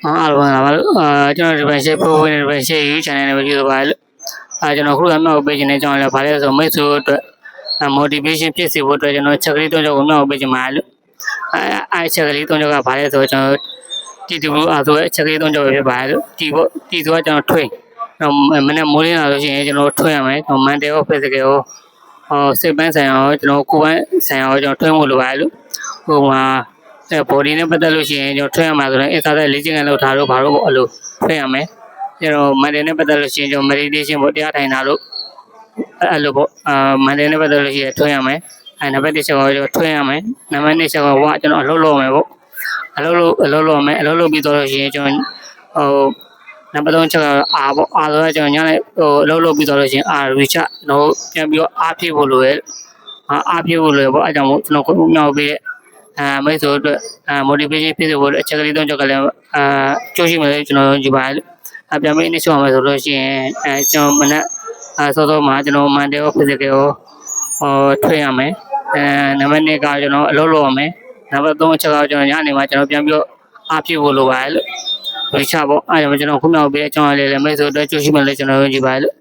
အားလုံးလာပါလို့ကျွန်တော်ဒီပိုင်းရှိပိုးဝင်ဒီပိုင်းရှိ channel နဲ့ကြည့်တော့ပါလို့ကျွန်တော်ခုကမြောက်ပေးခြင်းနဲ့ကျွန်တော်လည်းဗာလဲဆိုမိတ်ဆွေအတွက် motivation ဖြစ်စေဖို့အတွက်ကျွန်တော်ချက်ကလေး3ချက်ကိုမြောက်ပေးခြင်းပါလို့ချက်ကလေး3ချက်ကဗာလဲဆိုကျွန်တော်တီတူအားဆိုချက်ကလေး3ချက်ပဲဖြစ်ပါလို့တီဆိုကကျွန်တော်ထွေးမနေ့မိုးလင်းလာလို့ရှိရင်ကျွန်တော်ထွေးရမယ်မန်တေရော physical ရောစိတ်ပိုင်းဆိုင်ရာရောကျွန်တော်ကိုယ်ပိုင်းဆိုင်ရာရောကျွန်တော်ထွေးဖို့လိုပါလို့ဟိုမှာbody နဲ့ပတ်သက်လို့ရှိရင်ကျွန်တော်ထွေးရမှာဆိုတော့ exercise လေ့ကျင့်ခန်းလုပ်ထားလို့ဘာလို့ပေါ့အဲ့လိုထွေးရမယ်ကျွန်တော် mental နဲ့ပတ်သက်လို့ရှိရင်ကျွန်တော် meditation ပေါ့တရားထိုင်တာလို့အဲ့လိုပေါ့mental နဲ့ပတ်သက်လို့ရှိရင်ထွေးရမယ်နံပါတ်1ချက်ကိုကျွန်တော်ထွေးရမယ်နံပါတ်2ချက်ကိုကျွန်တော်အလုပ်လုပ်မယ်ပေါ့အလုပ်လုပ်မယ်အလုပ်လုပ်ပြီးတော့လို့ရှိရင်ကျွန်တော်နံပါတ်3ချက်ကတော့အားပေါ့အားဆိုတော့ကျွန်တော်ညနေအလုပ်လုပ်ပြီးတော့လို့ရှိရင်အား recharge ကျွန်တော်ပြန်ပြီးတော့အားဖြည့်ဖို့လိုရဲ့အားဖြည့်ဖို့လိုရဲ့ပေါ့အဲ့ကြောင့်မို့ကျွန်တော်ကိုမြောက်ပြီးမိတ်ဆွေတို့ motivation ဖြစ်စေဖို့အချက်ကလေး3ချက်ကလည်းကြိုးရှိမယ်ကျွန်တော်ယုံကြည်ပါတယ်ပြန်ပြီးနေ့ရှောင်းမယ်ဆိုလို့ရှိရင်ကျွန်တော်မနက်စောစောမှာကျွန်တော် mental ရော physical ရောထွေးရမယ်နံပါတ်2ကကျွန်တော်အလုပ်လုပ်ရမယ်နံပါတ်3ချက်ကကျွန်တော်ညနေမှာကျွန်တော်ပြန်ပြီးတော့အားဖြည့်ဖို့လိုပါတယ်လို့ဝေချပေါ့အဲ့ဒါကျွန်တော်ခုမြောက်ပြီးအကြောင်းလေးလည်းမိတ်ဆွေတို့ကြိုးရှိမယ်လို့ကျွန်တော်ယုံကြည်ပါတယ်လို့